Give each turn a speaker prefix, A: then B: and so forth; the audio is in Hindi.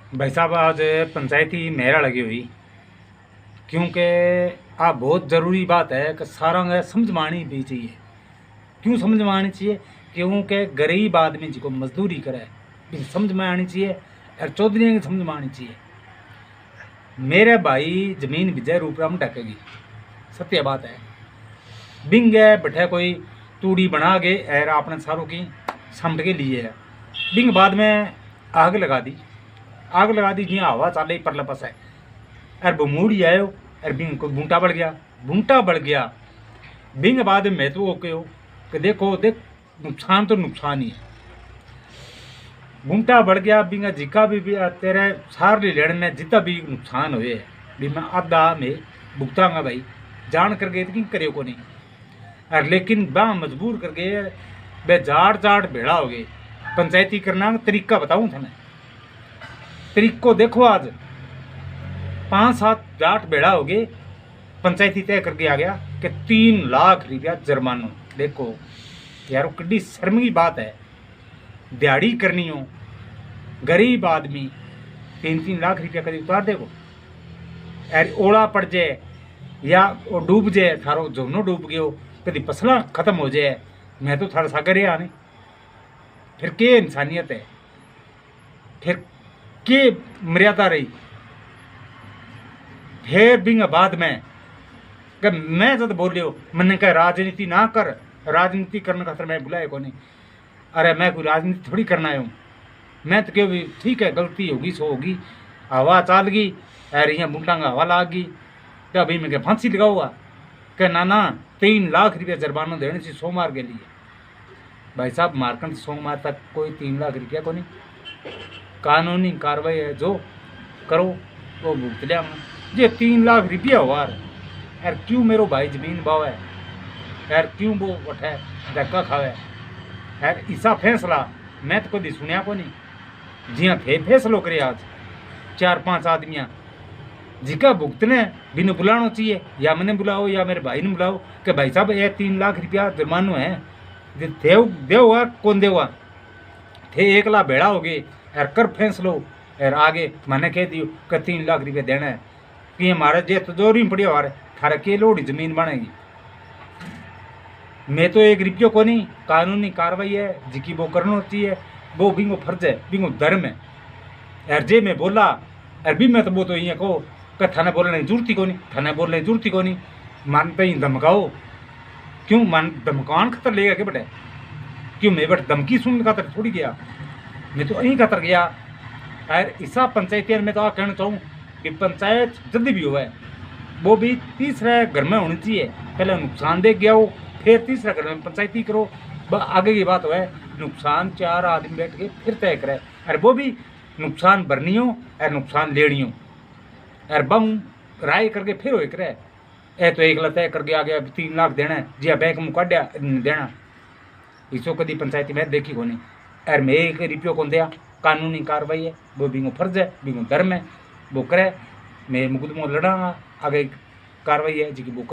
A: भाई साहब आज पंचायती मेरा लगी हुई क्योंकि आ बहुत ज़रूरी बात है कि सारा ने समझ में आनी भी चाहिए। क्यों समझ में आनी चाहिए? क्योंकि गरीब आदमी जिको मजदूरी करे भी समझ में आनी चाहिए और चौधरी की समझ में आनी चाहिए। मेरे भाई जमीन विजय रूपराम टकेगी, सत्य बात है। बिंग है बैठे कोई तूड़ी बना के और आपने सारों की समझ के लिए है। बिंग बाद में आग लगा दी, जी हवा चाले परला पस है और बमूड़ी आयो और बिंग को बूंटा बढ़ गया। बिंग बाद में तो ओके हो कि देखो देख नुकसान तो नुकसान ही है। बूंटा बढ़ गया बिंगा जिका भी तेरे सारे लेने में जितना भी नुकसान हुए है भी मैं आधा में भुगतांगा भाई, जान करके तो करियो को नहीं। और लेकिन बा मजबूर करके बे जाट भेड़ा हो गए। पंचायती करना का तरीका बताऊं थाने, तरीको देखो। आज 5-7 जाट भेड़ा हो गए, पंचायती तय करके आ गया कि 3 लाख रुपया जुर्माना। देखो यार किड्डी शर्म की बात है। दिहाड़ी करनी हो गरीब आदमी 3-3 लाख रुपया कभी उतार देगो। यार ओला पड़ जाए या डूब जाए, थारो झोनो डूब गयो, कभी फसला खत्म हो जाए, मैं तो थारा सागर है आने, फिर के इंसानियत है, फिर के मर्यादा रही। फिर बिंग बाद में कि मैं जब बोलियो मैंने कहा राजनीति ना कर, राजनीति करने का मैं बुलाए को नहीं। अरे मैं कोई राजनीति थोड़ी करना है, मैं तो क्यों भी ठीक है, गलती होगी सो होगी, हवा चाल गई और यहाँ बूटांगा हवा लाग गई तो अभी मैं क्या फांसी लगाऊंगा कि ना 3 लाख रुपया जुर्माना देने से सोमवार के लिए। भाई साहब मारकंड सोमवार तक कोई 3 लाख रुपया को नहीं, कानूनी कार्रवाई है जो करो वो भुगत लिया। ये 3 लाख रुपया हुआ यार, क्यों मेरो भाई जमीन बाव है यार, क्यों वो उठे धक्का खावे यार। ऐसा फैसला मैं तो कभी सुनिया को नहीं। जी हाँ थे फैसलो करे आज 4-5 आदमियाँ जिका भुगतने बिन बुलाना चाहिए, या मैंने बुलाओ या मेरे भाई ने बुलाओ कि भाई साहब ये 3 लाख रुपया जुर्मानो है, देवा कौन देवा थे, एक ला भेड़ा हो गए यार, कर फैसलो यार। आगे मैंने कह दियो कि 3 लाख रुपया देना है कि हमारे जे तजोरी में पड़ी हमारे थारा के लोड़ी जमीन बनेगी। मैं तो एक रुपये को नहीं, कानूनी कार्रवाई है जिकी वो करना चाहिए, वो बिंगो फर्ज है, बिंगो धर्म है यार। जे मैं बोला यार भी मैं तो वो तो ये कहो कि थाने बोलने की जरूरत ही को नहीं, थाने बोलने की जरूरत ही को नहीं, मन पे ही धमकाओ। क्यों मन धमकान खतर लेगा क्या बेटे? क्यों मैं बेटे धमकी सुनने खातर थोड़ी गया, मैं तो यहीं खातर गया यार। ऐसा पंचायती में तो आ कहना चाहूँ कि पंचायत जब भी हो है वो भी तीसरा घर में होनी चाहिए। पहले नुकसान देख गया हो फिर तीसरा घर में पंचायती करो, आगे की बात है नुकसान 4 आदमी बैठ के फिर तय करे। अरे वो भी नुकसान भरनी हो और नुकसान लेनी हो और बम राय करके फिर हो करे। ए तो एक तय करके आ गया 3 लाख देना है जी, बैंक में काटा देना, इसो कभी पंचायती में देखी को नहीं। और मैं 1 रुपये को दिया, कानूनी कार्रवाई है, वो बिंगो फर्ज है, बिंगो धर्म है, वो करे। मैं मुकदमा लड़ांगा, आगे कार्रवाई है जी की वो